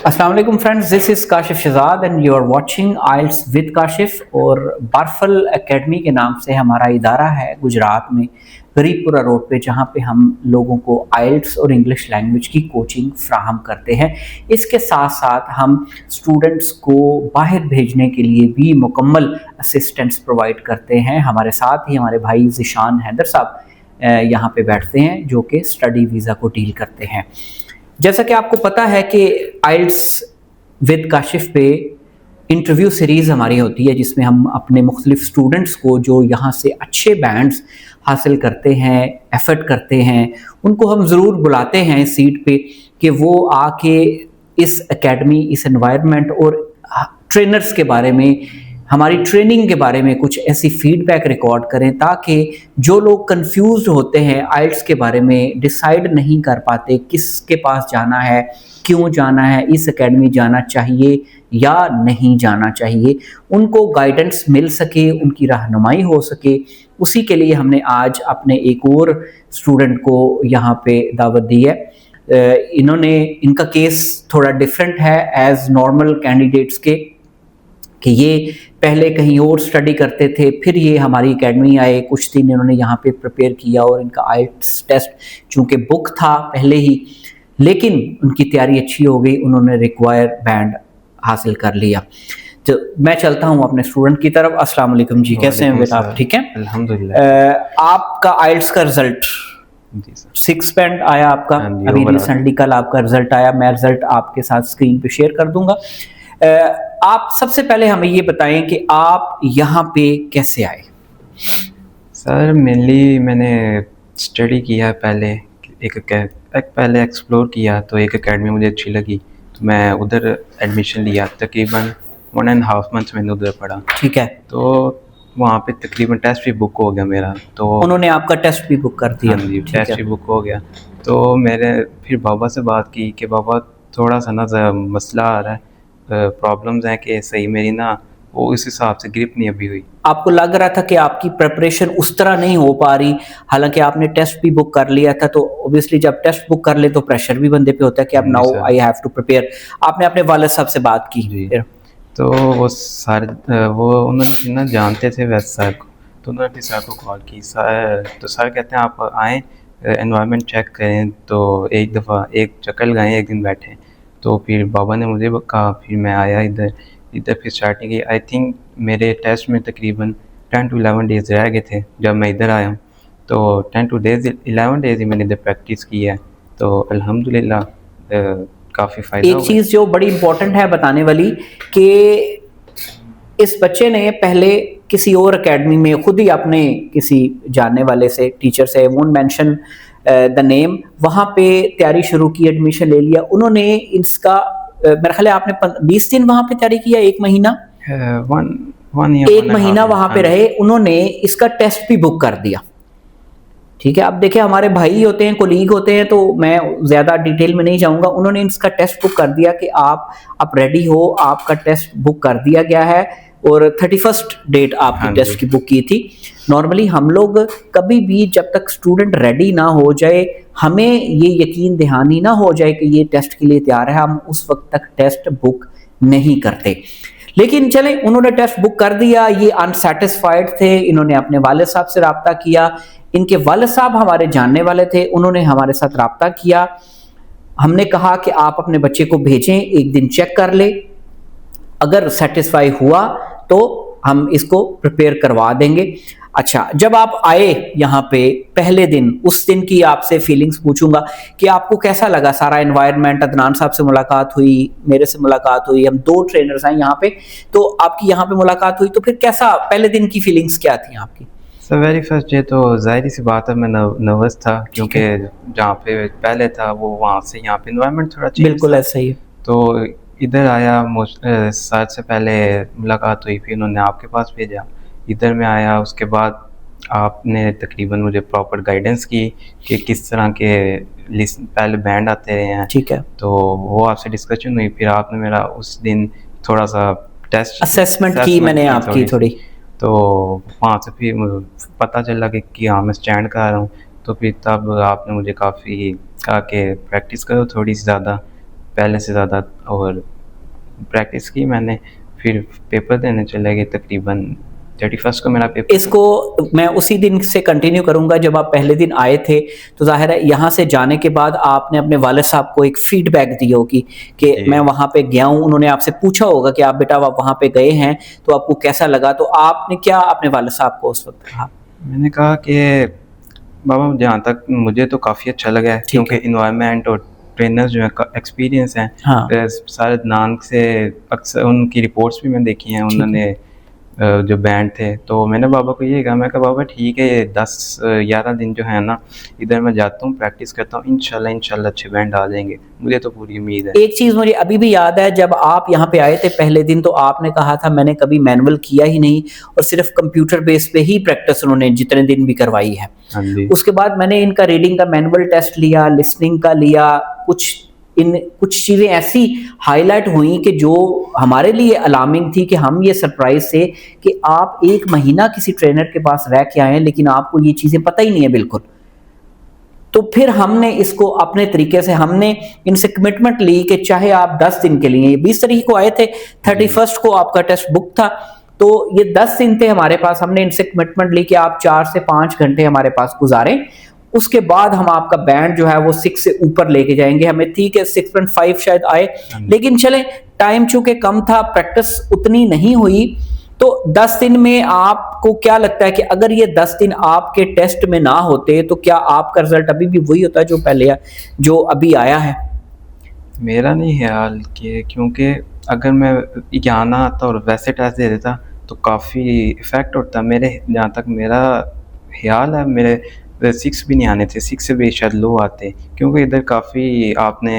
अस्सलाम वालेकुम friends, this is Kashif Shahzad and you are watching aisles with Kashif. और बारफल एकेडमी के नाम से हमारा इदारा है गुजरात में गरीबपुरा रोड पे, जहाँ पे हम लोगों को आइल्स और इंग्लिश लैंग्वेज की कोचिंग फ्राहम करते हैं। इसके साथ साथ हम स्टूडेंट्स को बाहर भेजने के लिए भी मुकम्मल असिस्टेंस प्रोवाइड करते हैं। हमारे साथ ही हमारे भाई ज़िशान हैदर साहब यहाँ पे बैठते हैं, जो कि स्टडी वीज़ा को डील करते हैं। जैसा कि आपको पता है कि आइल्स विद काशिफ पे इंटरव्यू सीरीज़ हमारी होती है, जिसमें हम अपने मुख्तलिफ स्टूडेंट्स को जो यहाँ से अच्छे बैंड्स हासिल करते हैं, एफर्ट करते हैं, उनको हम ज़रूर बुलाते हैं इस सीट पे कि वो आके इस एकेडमी, इस एनवायरनमेंट और ट्रेनर्स के बारे में, हमारी ट्रेनिंग के बारे में कुछ ऐसी फीडबैक रिकॉर्ड करें, ताकि जो लोग कंफ्यूज्ड होते हैं आइल्स के बारे में, डिसाइड नहीं कर पाते किसके पास जाना है, क्यों जाना है, इस एकेडमी जाना चाहिए या नहीं जाना चाहिए, उनको गाइडेंस मिल सके, उनकी रहनुमाई हो सके। उसी के लिए हमने आज अपने एक और स्टूडेंट को यहाँ पे दावत दी है। इनका केस थोड़ा डिफरेंट है एज नॉर्मल कैंडिडेट्स के, कि ये पहले कहीं और स्टडी करते थे, फिर ये हमारी एकेडमी आए, कुछ दिन इन्होंने यहाँ पे प्रिपेयर किया और इनका आइल्स टेस्ट चूँकि बुक था पहले ही, लेकिन उनकी तैयारी अच्छी हो गई, उन्होंने रिक्वायर बैंड हासिल कर लिया। तो मैं चलता हूँ अपने स्टूडेंट की तरफ। अस्सलाम वालेकुम जी, कैसे हैं बेटा आप? ठीक है अल्हम्दुलिल्लाह। आपका आइल्स का रिजल्ट 6 बैंड आया आपका, अभी रिसेंटली कल आपका रिजल्ट आया। मैं रिजल्ट आपके साथ स्क्रीन पे शेयर कर दूंगा। आप सबसे पहले हमें ये बताएं कि आप यहाँ पे कैसे आए? सर मेनली मैंने स्टडी किया पहले, पहले एक्सप्लोर किया, तो एक एकेडमी मुझे अच्छी लगी तो मैं उधर एडमिशन लिया। तकरीबन 1.5 मंथ मैंने उधर पढ़ा। ठीक है। तो वहाँ पे तकरीबन टेस्ट भी बुक हो गया मेरा। तो उन्होंने आपका टेस्ट भी बुक कर दिया? हाँ जी, टेस्ट भी बुक हो गया। तो मेरे फिर बाबा से बात की कि बाबा थोड़ा सा ना मसला आ रहा है, प्रॉब्लम्स हैं कि सही मेरी ना वो इस हिसाब से ग्रिप नहीं अभी हुई। आपको लग रहा था कि आपकी प्रिपरेशन उस तरह नहीं हो पा रही, हालांकि आपने टेस्ट भी बुक कर लिया था। तो ऑब्वियसली जब टेस्ट बुक कर ले तो प्रेशर भी बंदे पे होता है कि अब now I have to prepare. आपने अपने वालिद साहब से बात की फिर? तो वो सारे वो उन्होंने ना जानते थे वैसे सर को, तो उन्होंने फिर सर को कॉल की। तो सर कहते हैं आप आएँ, एनवायरनमेंट चेक करें। तो एक दफ़ा एक चक्कर लगाएँ, एक दिन बैठें। तो फिर बाबा ने मुझे कहा, फिर मैं आया इधर फिर स्टार्टिंग की। आई थिंक मेरे टेस्ट में तकरीबन 10 to 11 डेज़ रह गए थे जब मैं इधर आया हूँ। तो 10 to 11 डेज़ ही मैंने इधर प्रैक्टिस की है। तो अल्हम्दुलिल्लाह काफ़ी फ़ायदा। एक चीज़ जो बड़ी इंपॉर्टेंट है बताने वाली, कि इस बच्चे ने पहले किसी और एकेडमी में खुद ही अपने किसी जानने वाले से, टीचर से, वोंट मेंशन द नेम, वहाँ पे तैयारी शुरू की, एडमिशन ले लिया। उन्होंने इसका मेरा ख्याल है आपने 20 दिन वहाँ पे तैयारी किया, 1 महीना? एक महीना वहाँ पे रहे, उन्होंने इसका टेस्ट भी बुक कर दिया। ठीक है, अब देखिए हमारे भाई होते हैं, कोलीग होते हैं, तो मैं ज़्यादा डिटेल में नहीं जाऊँगा। उन्होंने इसका टेस्ट बुक कर दिया कि आप रेडी हो, आपका टेस्ट बुक कर दिया गया है, और 31st डेट आपकी टेस्ट की बुक की थी। नॉर्मली हम लोग कभी भी जब तक स्टूडेंट रेडी ना हो जाए, हमें ये यकीन दहानी ना हो जाए कि ये टेस्ट के लिए तैयार है, हम उस वक्त तक टेस्ट बुक नहीं करते। लेकिन चलें, उन्होंने टेस्ट बुक कर दिया, ये अनसेटिस्फाइड थे, इन्होंने अपने वालिद साहब से रब्ता किया। इनके वालिद साहब हमारे जानने वाले थे, उन्होंने हमारे साथ रब्ता किया। हमने कहा कि आप अपने बच्चे को भेजें, एक दिन चेक कर ले, अगर सेटिस्फाई हुआ तो हम इसको प्रिपेयर करवा देंगे। अच्छा, जब आप आए यहाँ पे पहले दिन, उस दिन की आपसे फीलिंग्स पूछूंगा कि आपको कैसा लगा सारा एनवायरनमेंट? अदनान साहब से मुलाकात हुई, मेरे से मुलाकात हुई, हम 2 ट्रेनर्स हैं यहाँ पे, तो आपकी यहाँ पे मुलाकात हुई, तो फिर कैसा पहले दिन की फीलिंग्स क्या थी आपकी? सर वेरी फर्स्ट डे तो जाहिर सी बात है मैं नर्वस था, क्योंकि जहाँ पे पहले था वो वहाँ से यहाँ पे एनवायरनमेंट थोड़ा चेंज। बिल्कुल ऐसा ही है। तो इधर आया, सर से पहले मुलाकात हुई, फिर उन्होंने आपके पास भेजा। इधर में आया, उसके बाद आपने तकरीबन मुझे प्रॉपर गाइडेंस की कि किस तरह के लिस्ट पहले बैंड आते हैं। ठीक है। तो वो आपसे डिस्कशन हुई, फिर आपने मेरा उस दिन थोड़ा सा टेस्ट असेसमेंट की मैंने आपकी थोड़ी। तो वहाँ से फिर पता चला कि हाँ मैं स्टैंड कर रहा हूँ। तो फिर तब आपने मुझे काफ़ी कहा कि प्रैक्टिस करो थोड़ी सी ज़्यादा। पहले से ज़्यादा, और प्रैक्टिस की मैंने, फिर पेपर देने चले गए। तकरीबन 31 को मेरा पेपर। इसको मैं उसी दिन से कंटिन्यू करूंगा जब आप पहले दिन आए थे, तो जाहिर है यहाँ से जाने के बाद आपने अपने वालिद साहब को एक फीडबैक दी होगी कि मैं वहाँ पे गया हूँ, उन्होंने आपसे पूछा होगा कि आप बेटा आप वहाँ पे गए हैं तो आपको कैसा लगा, तो आपने क्या अपने वालिद साहब को उस वक्त कहा? मैंने कहा कि बाबा जहाँ तक मुझे तो काफ़ी अच्छा लगा है, क्योंकि इन्वायरमेंट और ट्रेनर्स जो है एक्सपीरियंस हैं। हाँ। सारे नान से अक्सर उनकी रिपोर्ट्स भी मैं देखी हैं, उन्होंने जो बैंड थे, तो मैंने बाबा को ये कहा, मैं कहा बाबा ठीक है, ये 10-11 दिन जो है ना इधर मैं जाता हूँ, प्रैक्टिस करता हूँ, इंशाल्लाह अच्छे बैंड आ जाएंगे, मुझे तो पूरी उम्मीद है। एक चीज़ मुझे अभी भी याद है, जब आप यहाँ पे आए थे पहले दिन तो आपने कहा था मैंने कभी मैनुअल किया ही नहीं और सिर्फ कंप्यूटर बेस पे ही प्रैक्टिस उन्होंने जितने दिन भी करवाई है। हाँ जी। उसके बाद मैंने इनका रीडिंग का मैनुअल टेस्ट लिया, लिसनिंग का लिया, कुछ चीज़ें ऐसी हाईलाइट हुई कि जो हमारे लिए अलार्मिंग थी कि हम ये सरप्राइज थे कि आप 1 महीना किसी ट्रेनर के पास रह के आए हैं लेकिन आपको ये चीज़ें पता ही नहीं है बिल्कुल। तो फिर हमने इसको अपने तरीके से हमने इनसे कमिटमेंट ली कि चाहे आप 10 दिन के लिए, 20 तारीख को आए थे, 31 को आपका टेस्ट बुक था, तो ये 10 दिन थे हमारे पास, हमने इनसे कमिटमेंट ली कि आप 4 से 5 घंटे हमारे पास गुजारें, उसके बाद हम आपका बैंड जो है वो 6 से ऊपर लेके जाएंगे। हमें ठीक है 6.5 शायद आए, लेकिन चले टाइम चूंकि कम था, प्रैक्टिस उतनी नहीं हुई, तो 10 दिन में आपको क्या लगता है कि अगर ये 10 दिन आपके टेस्ट में ना होते तो क्या आपका रिजल्ट अभी भी वही होता है जो पहले जो अभी आया है? मेरा नहीं ख्याल कि, क्योंकि अगर मैं यहाँ ना आता और वैसे टेस्ट दे देता तो काफ़ी इफ़ेक्ट होता। मेरे जहाँ तक मेरा ख्याल है, मेरे 6 भी नहीं आने थे, 6 से भी शायद लो आते, क्योंकि इधर काफ़ी आपने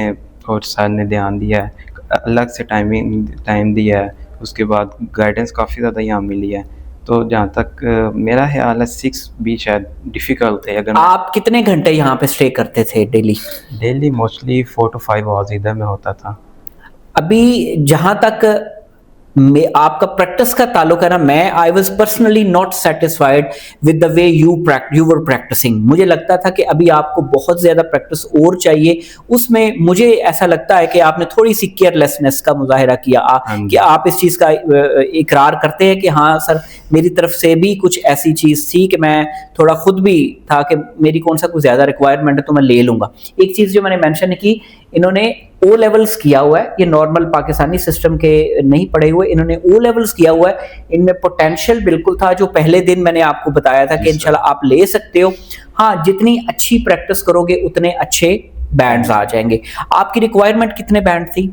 और सर ने ध्यान दिया है, अलग से टाइम दिया है, उसके बाद गाइडेंस काफ़ी ज़्यादा यहाँ मिली है। तो जहाँ तक मेरा ख्याल है 6 भी शायद डिफ़िकल्ट थे। अगर आप कितने घंटे यहाँ पे स्टे करते थे डेली मोस्टली 4 to 5 आवर्स इधर में होता था। अभी जहां तक में आपका प्रैक्टिस का ताल्लुक है ना, मैं I was personally not satisfied with the way you were practising. मुझे लगता था कि अभी आपको बहुत ज़्यादा प्रैक्टिस और चाहिए। उसमें मुझे ऐसा लगता है कि आपने थोड़ी सी केयरलेसनेस का मुजाहिरा किया कि आप इस चीज़ का इकरार करते हैं कि हाँ सर मेरी तरफ से भी कुछ ऐसी चीज़ थी कि मैं थोड़ा खुद भी था कि मेरी कौन सा कुछ ज़्यादा रिक्वायरमेंट है तो मैं ले लूँगा। एक चीज़ जो मैंने मेंशन की, इन्होंने ओ लेवल्स किया हुआ है, ये नॉर्मल पाकिस्तानी सिस्टम के नहीं पढ़े हुए, इन्होंने ओ लेवल्स किया हुआ है। इनमें पोटेंशियल बिल्कुल था, जो पहले दिन मैंने आपको बताया था कि इंशाल्लाह आप ले सकते हो। हाँ, जितनी अच्छी प्रैक्टिस करोगे उतने अच्छे बैंड्स आ जाएंगे। आपकी रिक्वायरमेंट कितने बैंड थी?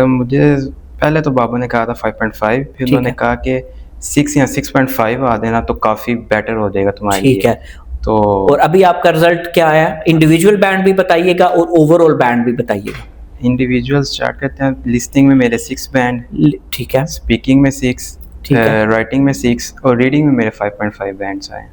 मुझे पहले तो बाबा ने कहा था 5.5, फिर उन्होंने कहा कि 6 या 6.5 आ देना तो काफ़ी बेटर हो जाएगा तुम्हारे लिए। ठीक है। तो और अभी आपका रिजल्ट क्या आया? इंडिविजुअल बैंड भी बताइएगा और ओवरऑल बैंड भी बताइएगा। इंडिविजुअल स्टार्ट करते हैं। लिसनिंग में मेरे 6 बैंड, ठीक है। स्पीकिंग में 6, राइटिंग में 6 और रीडिंग में मेरे 5.5 बैंड्स आए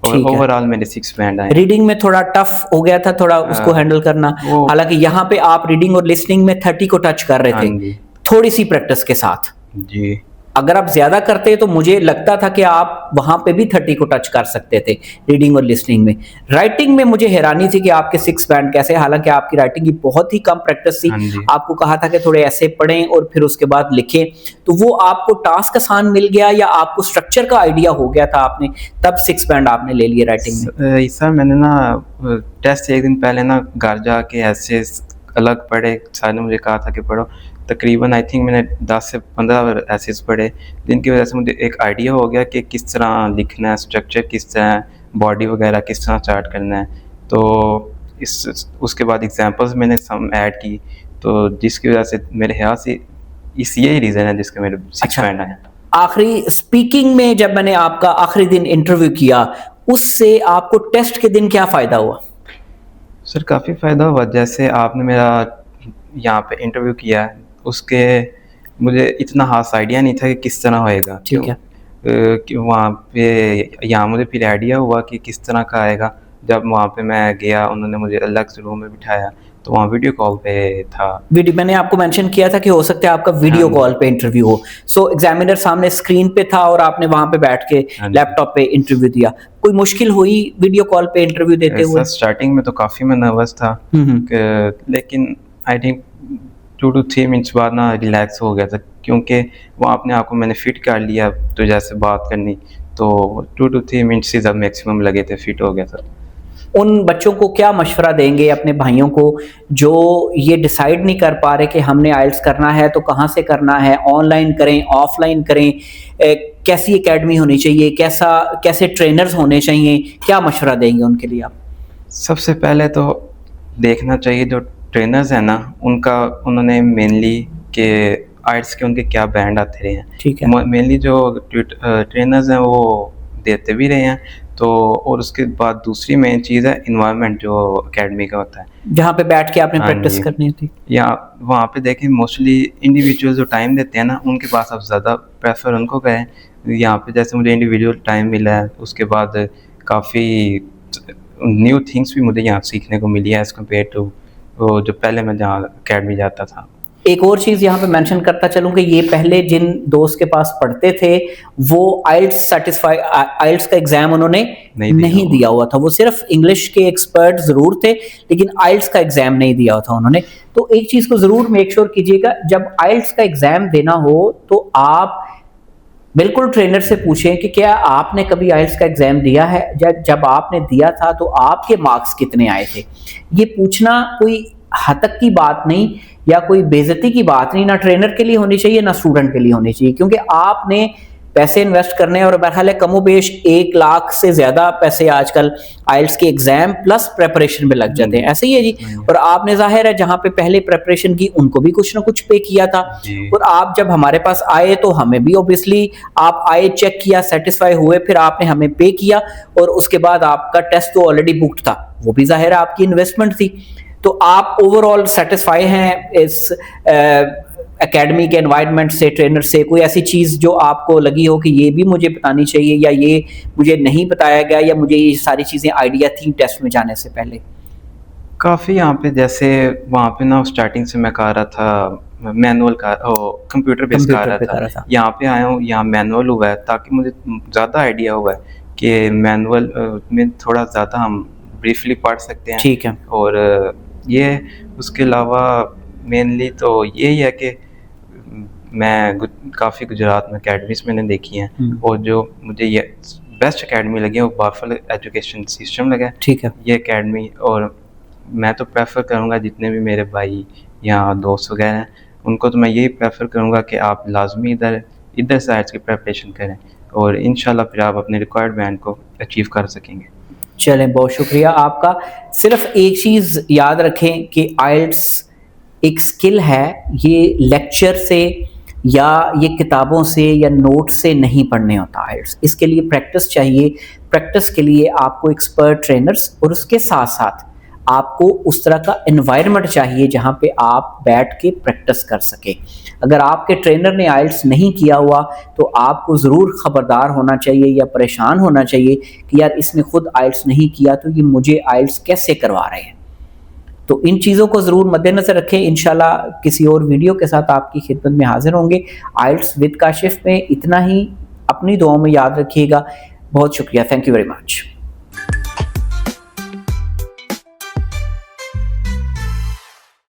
और ओवरऑल मेरे 6 बैंड आए। रीडिंग में थोड़ा टफ हो गया था थोड़ा उसको हैंडल करना, हालांकि यहाँ पे आप रीडिंग और लिसनिंग में 30 को टच कर रहे थे थोड़ी सी प्रैक्टिस के साथ जी। अगर आप ज्यादा करते तो मुझे लगता था कि आप वहां पे भी 30 को टच कर सकते थे रीडिंग और लिसनिंग में। राइटिंग में मुझे हैरानी थी कि आपके 6 बैंड कैसे, हालांकि आपकी राइटिंग की बहुत ही कम प्रैक्टिस थी। आपको कहा था कि थोड़े ऐसे पढ़ें और फिर उसके बाद लिखें, तो वो आपको टास्क आसान मिल गया या आपको स्ट्रक्चर का आइडिया हो गया था आपने तब 6 बैंड आपने ले लिए राइटिंग में? सर मैंने ना टेस्ट एक दिन पहले ना घर जाके ऐसे अलग पढ़े, सर ने मुझे कहा था कि पढ़ो, तकरीबन आई थिंक मैंने 10 से 15 एसेस पढ़े, जिनकी वजह से मुझे एक आइडिया हो गया कि किस तरह लिखना है, स्ट्रक्चर किस तरह, बॉडी वगैरह किस तरह स्टार्ट करना है। तो उसके बाद एग्जांपल्स मैंने सम ऐड की, तो जिसकी वजह से मेरे ख्याल से यही रीज़न है जिसके मेरे 6 बैंड आए। आखिरी स्पीकिंग में जब मैंने आपका आखिरी दिन इंटरव्यू किया, उससे आपको टेस्ट के दिन क्या फ़ायदा हुआ? सर काफ़ी फ़ायदा हुआ। जैसे आपने मेरा यहाँ पे इंटरव्यू किया है, उसके मुझे इतना खास आइडिया नहीं था कि किस तरह होएगा। ठीक है। कि वहाँ पे यहाँ मुझे फिर आइडिया हुआ कि किस तरह का आएगा। जब वहाँ पे मैं गया, उन्होंने मुझे अलग से रूम में बिठाया, तो वहाँ वीडियो कॉल पे था। मैंने आपको मेंशन किया था कि हो सकता है आपका वीडियो कॉल पे इंटरव्यू हो। सो एग्जामिनर सामने स्क्रीन पे था और आपने वहाँ पे बैठ के लैपटॉप पे इंटरव्यू दिया। कोई मुश्किल हुई वीडियो कॉल पे इंटरव्यू देते हुए? स्टार्टिंग में तो काफ़ी मैं नर्वस था, लेकिन आई थिंक 2 to 3 मिनट्स बाद ना रिलैक्स हो गया था, क्योंकि वो अपने आप को मैंने फिट कर लिया तो जैसे बात करनी, तो 2 to 3 मिनट्स ही जब मैक्सिमम लगे थे, फिट हो गया था। उन बच्चों को क्या मशवरा देंगे, अपने भाइयों को जो ये डिसाइड नहीं कर पा रहे कि हमने आइल्स करना है तो कहाँ से करना है, ऑनलाइन करें ऑफलाइन करें, कैसी एकेडमी होनी चाहिए, कैसे ट्रेनर्स होने चाहिए, क्या मशवरा देंगे उनके लिए आप? सबसे पहले तो देखना चाहिए जो ट्रेनर्स हैं ना, उनका उन्होंने मेनली के आइल्स के उनके क्या बैंड आते रहे हैं। ठीक है। मेनली जो ट्रेनर्स हैं वो देते भी रहे हैं, तो और उसके बाद दूसरी मेन चीज़ है इन्वायरमेंट जो एकेडमी का होता है, जहाँ पे बैठ के आपने हाँ प्रैक्टिस जी। करनी थी। या वहाँ पे देखें मोस्टली इंडिविजुअल जो टाइम देते हैं ना, उनके पास आप ज़्यादा प्रेफर उनको करें। यहाँ पे जैसे मुझे इंडिविजुअल टाइम मिला है, उसके बाद काफ़ी न्यू थिंग्स भी मुझे यहाँ सीखने को मिली है एज़ कम्पेयर टू वो जो पहले मैं जहाँ अकेडमी जाता था। एक और चीज़ यहाँ पे मेंशन करता चलूँ कि ये पहले जिन दोस्त के पास पढ़ते थे वो आइल्स का एग्जाम उन्होंने नहीं दिया हुआ था। वो सिर्फ इंग्लिश के एक्सपर्ट ज़रूर थे, लेकिन आइल्स का एग्जाम नहीं दिया हुआ था उन्होंने। तो एक चीज़ को ज़रूर मेक श्योर कीजिएगा, जब आइल्स का एग्जाम देना हो तो आप बिल्कुल ट्रेनर से पूछें कि क्या आपने कभी आइल्स का एग्जाम दिया है, जब आपने दिया था तो आपके मार्क्स कितने आए थे। ये पूछना कोई हतक की बात नहीं या कोई बेइज्जती की बात नहीं, ना ट्रेनर के लिए होनी चाहिए ना स्टूडेंट के लिए होनी चाहिए, क्योंकि आपने पैसे इन्वेस्ट करने और बहरहाल कमोबेश 1 लाख से ज्यादा पैसे आजकल आइल्स के एग्जाम प्लस प्रेपरेशन में लग जाते हैं। ऐसे ही है जी। और आपने जाहिर है जहां पे पहले प्रेपरेशन की उनको भी कुछ ना कुछ पे किया था, और आप जब हमारे पास आए तो हमें भी ऑब्वियसली आप आए, चेक किया, सेटिस्फाई हुए, फिर आपने हमें पे किया, और उसके बाद आपका टेस्ट तो ऑलरेडी बुक्ड था, वो भी जाहिर है आपकी इन्वेस्टमेंट थी। तो आप ओवरऑल सेटिस्फाई हैं इस एकेडमी के एनवायरनमेंट से, ट्रेनर से? कोई ऐसी चीज़ जो आपको लगी हो कि ये भी मुझे बतानी चाहिए या ये मुझे नहीं बताया गया या मुझे ये सारी चीज़ें आइडिया थी टेस्ट में जाने से पहले? काफ़ी यहाँ पे जैसे वहाँ पे ना स्टार्टिंग से मैं कर रहा था मैनुअल का कंप्यूटर बेस कर रहा था। यहाँ पे आया हूँ, यहाँ मैनुअल हुआ है ताकि मुझे ज़्यादा आइडिया हुआ है कि मैनुअल में थोड़ा ज़्यादा हम ब्रीफली पढ़ सकते हैं। ठीक है। और ये उसके अलावा मेनली तो यही है कि मैं काफ़ी गुजरात में अकेडमीज मैंने देखी हैं, और जो मुझे ये बेस्ट अकेडमी लगी है वो बारफल एजुकेशन सिस्टम लगा है। ठीक है। ये अकेडमी, और मैं तो प्रेफर करूँगा जितने भी मेरे भाई या दोस्त वगैरह हैं उनको तो मैं यही प्रेफर करूँगा कि आप लाजमी इधर से आइल्स की प्रेपरेशन करें, और इंशाल्लाह फिर आप अपने रिक्वायर्ड बैंड को अचीव कर सकेंगे। चलें, बहुत शुक्रिया आपका। सिर्फ एक चीज़ याद रखें कि आइल्स एक स्किल है, ये लेक्चर से या ये किताबों से या नोट से नहीं पढ़ने होता आइल्स। इसके लिए प्रैक्टिस चाहिए। प्रैक्टिस के लिए आपको एक्सपर्ट ट्रेनर्स और उसके साथ साथ आपको उस तरह का एनवायरनमेंट चाहिए जहाँ पे आप बैठ के प्रैक्टिस कर सके। अगर आपके ट्रेनर ने आइल्स नहीं किया हुआ तो आपको ज़रूर ख़बरदार होना चाहिए या परेशान होना चाहिए कि यार इसने खुद आइल्स नहीं किया तो ये मुझे आइल्स कैसे करवा रहे हैं। तो इन चीज़ों को ज़रूर मद्देनज़र रखें। इंशाल्लाह किसी और वीडियो के साथ आपकी खिदमत में हाजिर होंगे। आइल्स विद काशिफ में इतना ही। अपनी दुआओं में याद रखिएगा। बहुत शुक्रिया। Thank you very much.